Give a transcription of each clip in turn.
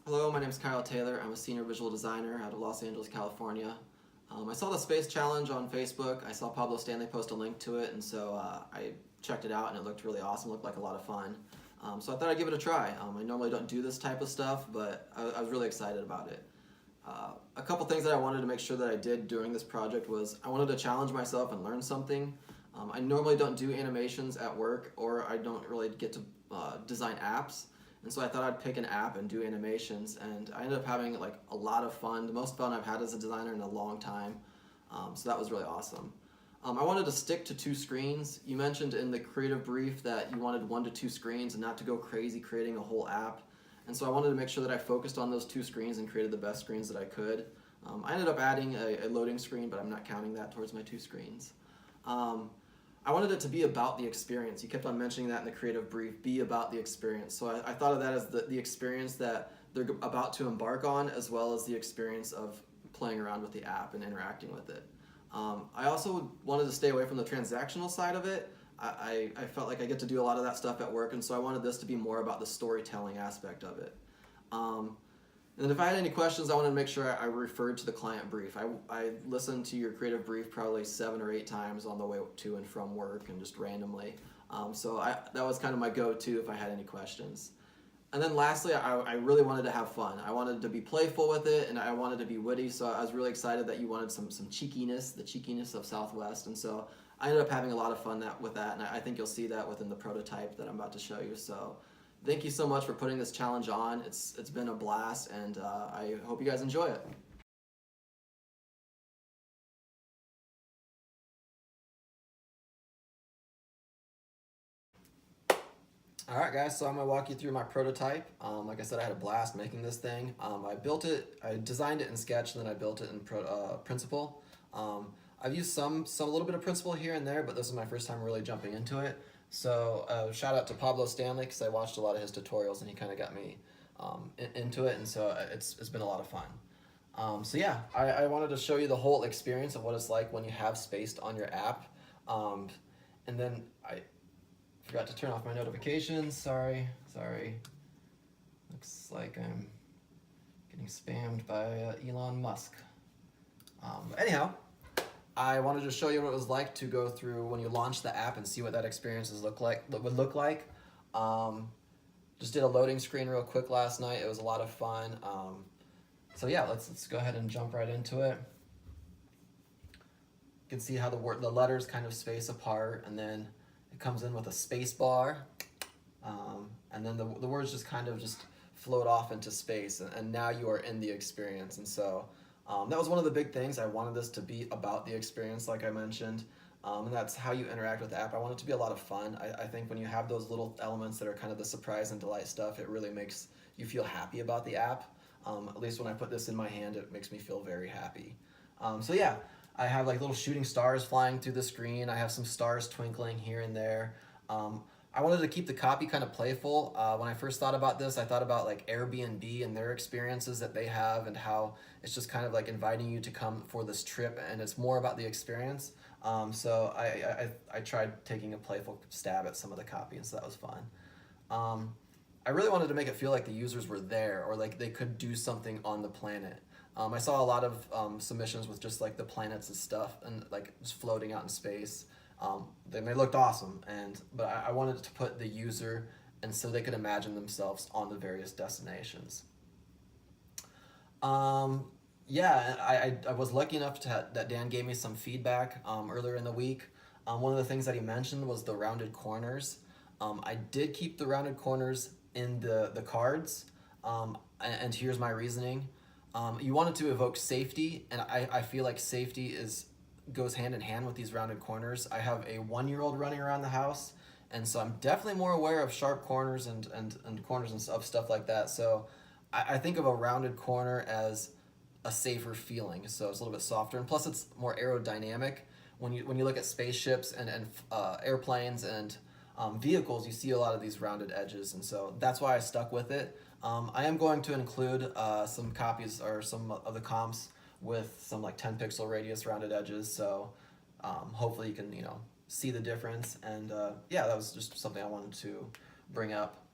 Hello, my name is Kyle Taylor. I'm a senior visual designer out of Los Angeles, California. I saw the space challenge on Facebook. I saw Pablo Stanley post a link to it, and so I checked it out, and it looked really awesome. It looked like a lot of fun. So I thought I'd give it a try. I normally don't do this type of stuff, but I was really excited about it. A couple things that I wanted to make sure that I did during this project was I wanted to challenge myself and learn something. I normally don't do animations at work, or I don't really get to design apps. And so I thought I'd pick an app and do animations, and I ended up having like a lot of fun, the most fun I've had as a designer in a long time. So that was really awesome. I wanted to stick to 2 screens. You mentioned in the creative brief that you wanted 1 to 2 screens and not to go crazy creating a whole app. And so I wanted to make sure that I focused on those 2 screens and created the best screens that I could. I ended up adding a loading screen, but I'm not counting that towards my 2 screens. I wanted it to be about the experience. You kept on mentioning that in the creative brief, be about the experience. So I thought of that as the experience that they're about to embark on, as well as the experience of playing around with the app and interacting with it. I also wanted to stay away from the transactional side of it. I felt like I get to do a lot of that stuff at work, and so I wanted this to be more about the storytelling aspect of it. And then if I had any questions, I wanted to make sure I referred to the client brief. I listened to your creative brief probably 7 or 8 times on the way to and from work and just randomly. So that was kind of my go-to if I had any questions. And then lastly, I really wanted to have fun. I wanted to be playful with it, and I wanted to be witty, so I was really excited that you wanted some cheekiness, the cheekiness of Southwest. And so I ended up having a lot of fun with that, and I think you'll see that within the prototype that I'm about to show you. So thank you so much for putting this challenge on. It's been a blast, and I hope you guys enjoy it. All right, guys, so I'm gonna walk you through my prototype. Like I said, I had a blast making this thing. I built it, I designed it in Sketch, and then I built it in Principle. I've used a little bit of Principle here and there, but this is my first time really jumping into it. So shout out to Pablo Stanley, because I watched a lot of his tutorials, and he kind of got me into it, and so it's been a lot of fun. So yeah, I wanted to show you the whole experience of what it's like when you have Spaced on your app. And then I forgot to turn off my notifications. Sorry. Looks like I'm getting spammed by Elon Musk. But anyhow, I wanted to show you what it was like to go through when you launch the app and see what that experience would look like. Just did a loading screen real quick last night. It was a lot of fun. So yeah, let's go ahead and jump right into it. You can see how the letters kind of space apart, and then it comes in with a space bar, and then the words just kind of just float off into space, and now you are in the experience. And so that was one of the big things. I wanted this to be about the experience, like I mentioned, and that's how you interact with the app. I want it to be a lot of fun. I think when you have those little elements that are kind of the surprise and delight stuff, it really makes you feel happy about the app. At least when I put this in my hand, it makes me feel very happy. So yeah, I have like little shooting stars flying through the screen. I have some stars twinkling here and there. I wanted to keep the copy kind of playful. When I first thought about this, I thought about like Airbnb and their experiences that they have, and how it's just kind of like inviting you to come for this trip, and it's more about the experience. So I tried taking a playful stab at some of the copy, and so that was fun. I really wanted to make it feel like the users were there, or like they could do something on the planet. I saw a lot of submissions with just like the planets and stuff, and like just floating out in space. They looked awesome, but I wanted to put the user, and so they could imagine themselves on the various destinations. Yeah, I was lucky enough that Dan gave me some feedback earlier in the week. One of the things that he mentioned was the rounded corners. I did keep the rounded corners in the cards, and here's my reasoning. You wanted to evoke safety, and I feel like safety goes hand in hand with these rounded corners. I have a 1-year-old running around the house, and so I'm definitely more aware of sharp corners and corners and stuff like that. So I think of a rounded corner as a safer feeling. So it's a little bit softer, and plus it's more aerodynamic. When you look at spaceships and airplanes and vehicles, you see a lot of these rounded edges, and so that's why I stuck with it. I am going to include some copies or some of the comps with some like 10 pixel radius rounded edges, so hopefully you can see the difference. And yeah, that was just something I wanted to bring up.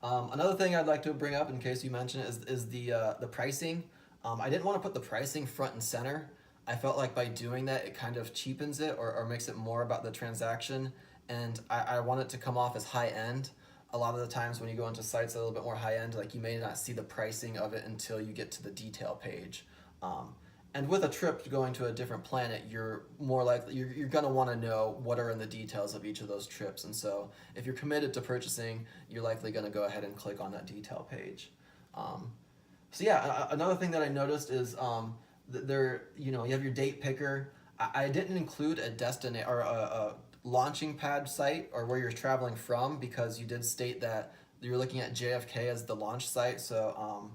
Another thing I'd like to bring up in case you mention it is the pricing. I didn't want to put the pricing front and center. I felt like by doing that, it kind of cheapens it or makes it more about the transaction. And I want it to come off as high end. A lot of the times when you go into sites that are a little bit more high end, like you may not see the pricing of it until you get to the detail page. And with a trip going to a different planet, you're more likely you're gonna want to know what are in the details of each of those trips. And so if you're committed to purchasing, you're likely gonna go ahead and click on that detail page. So yeah, another thing that I noticed is there, you have your date picker. I didn't include a destination or a launching pad site or where you're traveling from because you did state that you're looking at JFK as the launch site. So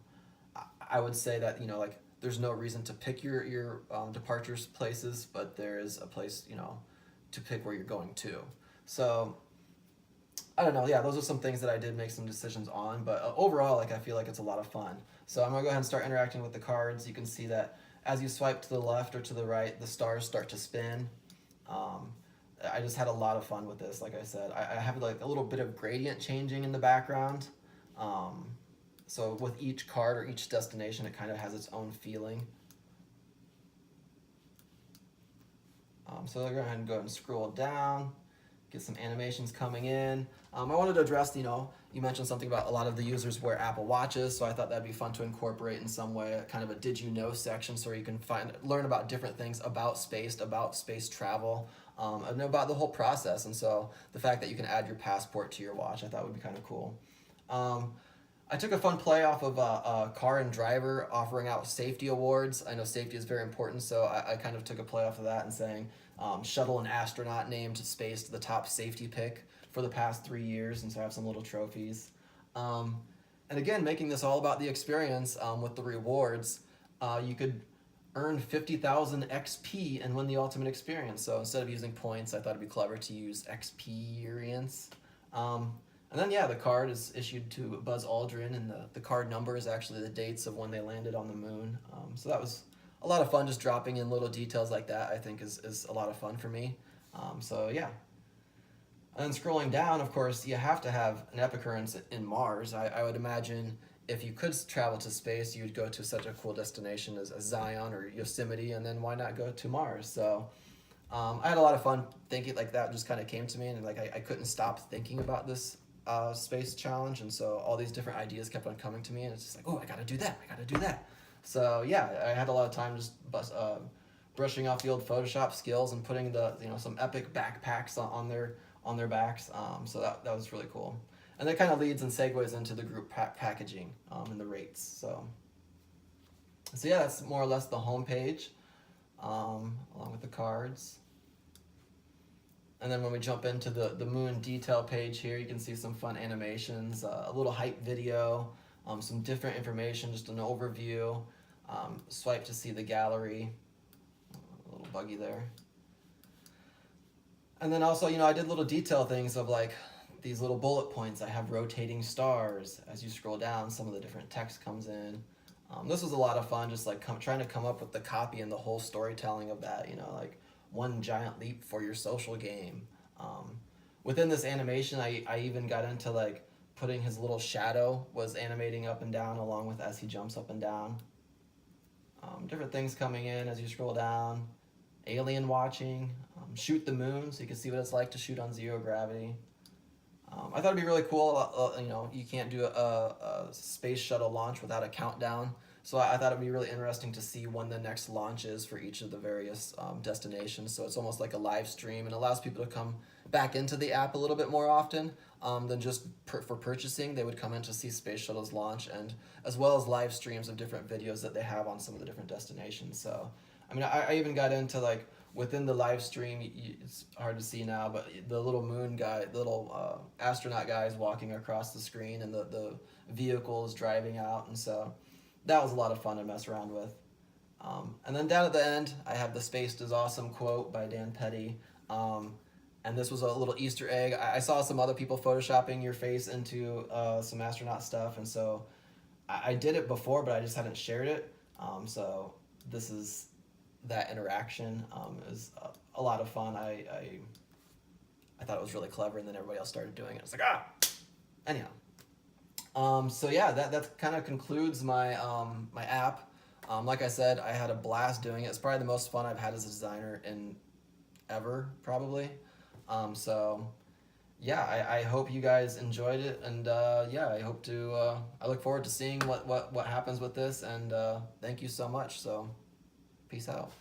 I would say that like there's no reason to pick your departures places, but there is a place to pick where you're going to. So I don't know. Yeah, those are some things that I did make some decisions on, but overall, like I feel like it's a lot of fun. So I'm gonna go ahead and start interacting with the cards. You can see that as you swipe to the left or to the right, the stars start to spin. I just had a lot of fun with this. Like I said, I have like a little bit of gradient changing in the background. So with each card or each destination, it kind of has its own feeling. So I'll go ahead and scroll down, get some animations coming in. I wanted to address, you mentioned something about a lot of the users wear Apple Watches, so I thought that'd be fun to incorporate in some way, kind of a did you know section so you can learn about different things about space travel, and about the whole process. And so the fact that you can add your passport to your watch, I thought would be kind of cool. I took a fun play off of Car and Driver offering out safety awards. I know safety is very important, so I kind of took a play off of that and saying shuttle and astronaut named space to the top safety pick for the past 3 years, and so I have some little trophies. And again, making this all about the experience with the rewards, you could earn 50,000 XP and win the ultimate experience. So instead of using points, I thought it'd be clever to use experience. And then, yeah, the card is issued to Buzz Aldrin, and the card number is actually the dates of when they landed on the moon. So that was a lot of fun, just dropping in little details like that, I think is a lot of fun for me. So, yeah. And then scrolling down, of course, you have to have an Epicurrence in Mars. I would imagine if you could travel to space, you'd go to such a cool destination as Zion or Yosemite, and then why not go to Mars? So I had a lot of fun thinking, like that just kind of came to me, and like I couldn't stop thinking about this space challenge, and so all these different ideas kept on coming to me, and it's just like, oh, I gotta do that. So yeah, I had a lot of time just brushing off the old Photoshop skills and putting some epic backpacks on their backs. So that was really cool, and that kind of leads and segues into the group packaging and the rates. So yeah, that's more or less the home page, along with the cards. And then when we jump into the moon detail page here, you can see some fun animations, a little hype video, some different information, just an overview, swipe to see the gallery, a little buggy there. And then also, I did little detail things of like these little bullet points. I have rotating stars. As you scroll down, some of the different text comes in. This was a lot of fun, just like trying to come up with the copy and the whole storytelling of that, like one giant leap for your social game. Within this animation, I even got into like putting his little shadow was animating up and down along with as he jumps up and down. Different things coming in as you scroll down. Alien watching, shoot the moon so you can see what it's like to shoot on zero gravity. I thought it'd be really cool. You can't do a space shuttle launch without a countdown. So I thought it'd be really interesting to see when the next launch is for each of the various destinations. So it's almost like a live stream and allows people to come back into the app a little bit more often than just for purchasing. They would come in to see space shuttles launch, and as well as live streams of different videos that they have on some of the different destinations. So I mean, I even got into like within the live stream, it's hard to see now, but the little moon guy, the little astronaut guy is walking across the screen, and the vehicle is driving out, and so that was a lot of fun to mess around with. And then down at the end, I have the "Spaced is awesome" quote by Dan Petty. And this was a little Easter egg. I saw some other people photoshopping your face into some astronaut stuff, and so I did it before, but I just hadn't shared it. So this is that interaction. Is a lot of fun. I thought it was really clever, and then everybody else started doing it. It's like, anyhow. So yeah, that kind of concludes my my app. Like I said, I had a blast doing it. It's probably the most fun I've had as a designer in ever, probably. So yeah, I hope you guys enjoyed it, and yeah, I look forward to seeing what happens with this, and thank you so much. So peace out.